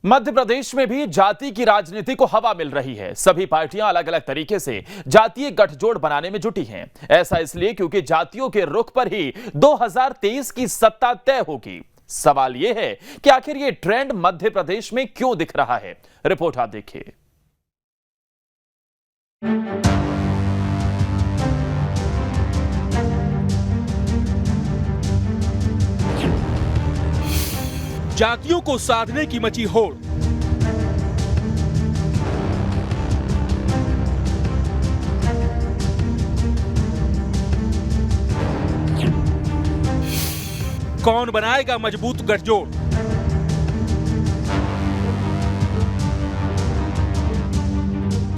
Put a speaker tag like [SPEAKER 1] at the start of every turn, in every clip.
[SPEAKER 1] मध्य प्रदेश में भी जाति की राजनीति को हवा मिल रही है। सभी पार्टियां अलग अलग तरीके से जातीय गठजोड़ बनाने में जुटी हैं। ऐसा इसलिए क्योंकि जातियों के रुख पर ही 2023 की सत्ता तय होगी। सवाल यह है कि आखिर ये ट्रेंड मध्य प्रदेश में क्यों दिख रहा है। रिपोर्ट आप देखिए।
[SPEAKER 2] जातियों को साधने की मची होड़। कौन बनाएगा मजबूत गठजोड़?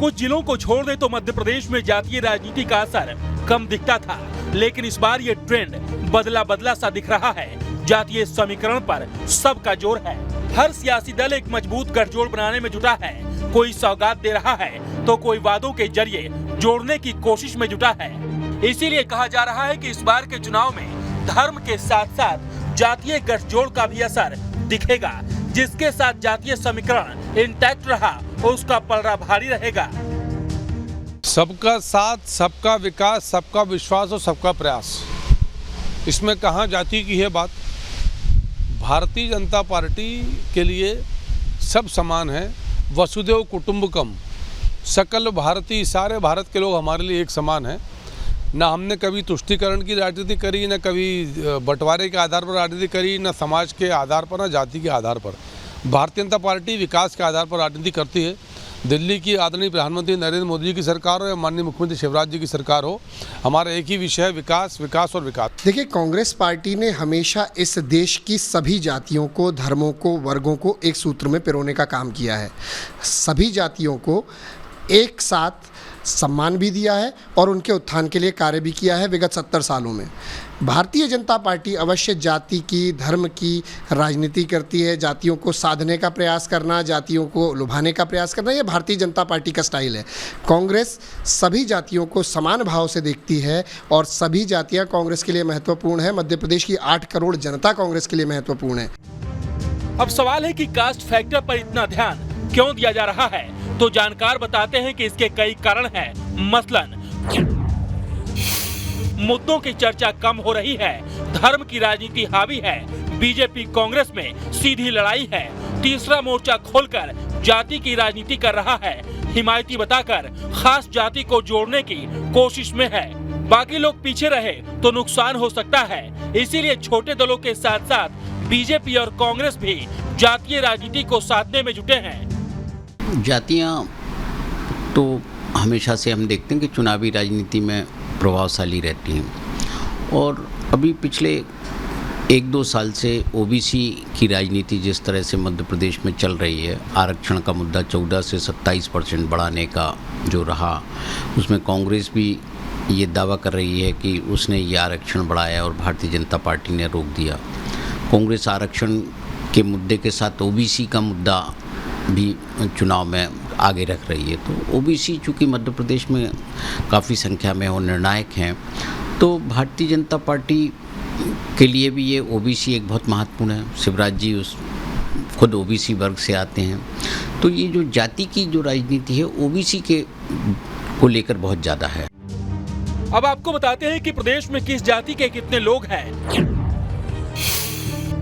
[SPEAKER 2] कुछ जिलों को छोड़ दे तो मध्य प्रदेश में जातीय राजनीति का असर कम दिखता था, लेकिन इस बार ये ट्रेंड बदला बदला सा दिख रहा है। जातीय समीकरण पर सबका जोर है। हर सियासी दल एक मजबूत गठजोड़ बनाने में जुटा है। कोई सौगात दे रहा है तो कोई वादों के जरिए जोड़ने की कोशिश में जुटा है। इसीलिए कहा जा रहा है कि इस बार के चुनाव में धर्म के साथ साथ जातीय गठजोड़ का भी असर दिखेगा। जिसके साथ जातीय समीकरण इंटैक्ट रहा उसका पलड़ा भारी रहेगा।
[SPEAKER 3] सबका साथ, सबका विकास, सबका विश्वास और सबका प्रयास, इसमें कहाँ जाति की है बात। भारतीय जनता पार्टी के लिए सब समान है। वसुदेव कुटुंबकम, सकल भारतीय, सारे भारत के लोग हमारे लिए एक समान हैं। ना हमने कभी तुष्टीकरण की राजनीति करी, न कभी बंटवारे के आधार पर राजनीति करी, न समाज के आधार पर, न जाति के आधार पर। भारतीय जनता पार्टी विकास के आधार पर राजनीति करती है। दिल्ली की आदरणीय प्रधानमंत्री नरेंद्र मोदी जी की सरकार हो या माननीय मुख्यमंत्री शिवराज जी की सरकार हो, हमारा एक ही विषय है, विकास, विकास और विकास।
[SPEAKER 4] देखिए, कांग्रेस पार्टी ने हमेशा इस देश की सभी जातियों को, धर्मों को, वर्गों को एक सूत्र में पिरोने का काम किया है। सभी जातियों को एक साथ सम्मान भी दिया है और उनके उत्थान के लिए कार्य भी किया है विगत 70 सालों में। भारतीय जनता पार्टी अवश्य जाति की, धर्म की राजनीति करती है। जातियों को साधने का प्रयास करना, जातियों को लुभाने का प्रयास करना, ये भारतीय जनता पार्टी का स्टाइल है। कांग्रेस सभी जातियों को समान भाव से देखती है और सभी जातियां कांग्रेस के लिए महत्वपूर्ण है। मध्य प्रदेश की 8 करोड़ जनता कांग्रेस के लिए महत्वपूर्ण है।
[SPEAKER 2] अब सवाल है कि कास्ट फैक्टर पर इतना ध्यान क्यों दिया जा रहा है? तो जानकार बताते हैं कि इसके कई कारण हैं। मसलन मुद्दों की चर्चा कम हो रही है, धर्म की राजनीति हावी है, बीजेपी कांग्रेस में सीधी लड़ाई है, तीसरा मोर्चा खोलकर जाति की राजनीति कर रहा है, हिमायती बताकर खास जाति को जोड़ने की कोशिश में है। बाकी लोग पीछे रहे तो नुकसान हो सकता है। इसीलिए छोटे दलों के साथ साथ बीजेपी और कांग्रेस भी जातीय राजनीति को साधने में जुटे हैं।
[SPEAKER 5] जातियाँ तो हमेशा से हम देखते हैं कि चुनावी राजनीति में प्रभावशाली रहती हैं और अभी पिछले 1-2 साल से ओबीसी की राजनीति जिस तरह से मध्य प्रदेश में चल रही है, आरक्षण का मुद्दा 14 से 27% बढ़ाने का जो रहा, उसमें कांग्रेस भी ये दावा कर रही है कि उसने ये आरक्षण बढ़ाया और भारतीय जनता पार्टी ने रोक दिया। कांग्रेस आरक्षण के मुद्दे के साथ ओबीसी का मुद्दा भी चुनाव में आगे रख रही है। तो ओबीसी चूँकि मध्य प्रदेश में काफ़ी संख्या में और निर्णायक हैं, तो भारतीय जनता पार्टी के लिए भी ये ओबीसी एक बहुत महत्वपूर्ण है। शिवराज जी खुद ओबीसी वर्ग से आते हैं। तो ये जो जाति की जो राजनीति है ओबीसी के को लेकर बहुत ज़्यादा है।
[SPEAKER 2] अब आपको बताते हैं कि प्रदेश में किस जाति के कितने लोग हैं।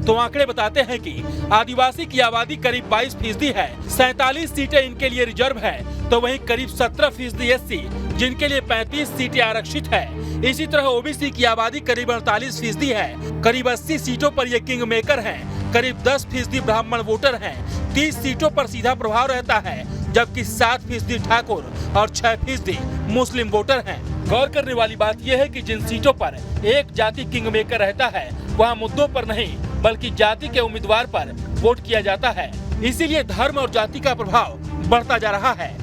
[SPEAKER 2] तो आंकड़े बताते हैं कि आदिवासी की आबादी करीब 22% है। 47 सीटें इनके लिए रिजर्व है, तो वहीं करीब 17% एससी, जिनके लिए 35 सीटें आरक्षित है। इसी तरह ओबीसी की आबादी करीब 48% है। करीब 80 सीटों पर ये किंग मेकर हैं। करीब 10% ब्राह्मण वोटर हैं। 30 सीटों पर सीधा प्रभाव रहता है, जबकि 7% ठाकुर और 6% मुस्लिम वोटर हैं। गौर करने वाली बात यह है कि जिन सीटों पर एक जाति किंग मेकर रहता है, वहाँ मुद्दों पर नहीं बल्कि जाति के उम्मीदवार पर वोट किया जाता है। इसीलिए धर्म और जाति का प्रभाव बढ़ता जा रहा है।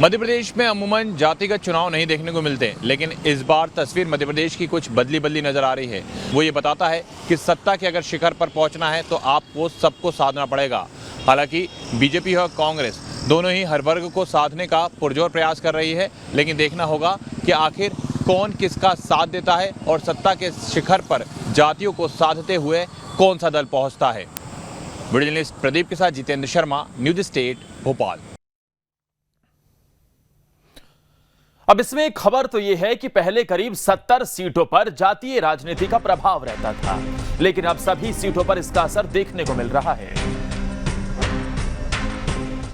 [SPEAKER 6] मध्य प्रदेश में अमूमन जातिगत चुनाव नहीं देखने को मिलते, लेकिन इस बार तस्वीर मध्य प्रदेश की कुछ बदली नजर आ रही है। वो ये बताता है कि सत्ता के अगर शिखर पर पहुंचना है तो आपको सबको साधना पड़ेगा। हालांकि बीजेपी और कांग्रेस दोनों ही हर वर्ग को साधने का पुरजोर प्रयास कर रही है, लेकिन देखना होगा कि आखिर कौन किसका साथ देता है और सत्ता के शिखर पर जातियों को साधते हुए कौन सा दल पहुंचता है। वीडियो जर्नलिस्ट प्रदीप के साथ जितेंद्र शर्मा, न्यूज स्टेट, भोपाल।
[SPEAKER 1] अब इसमें एक खबर तो यह है कि पहले करीब 70 सीटों पर जातीय राजनीति का प्रभाव रहता था, लेकिन अब सभी सीटों पर इसका असर देखने को मिल रहा है।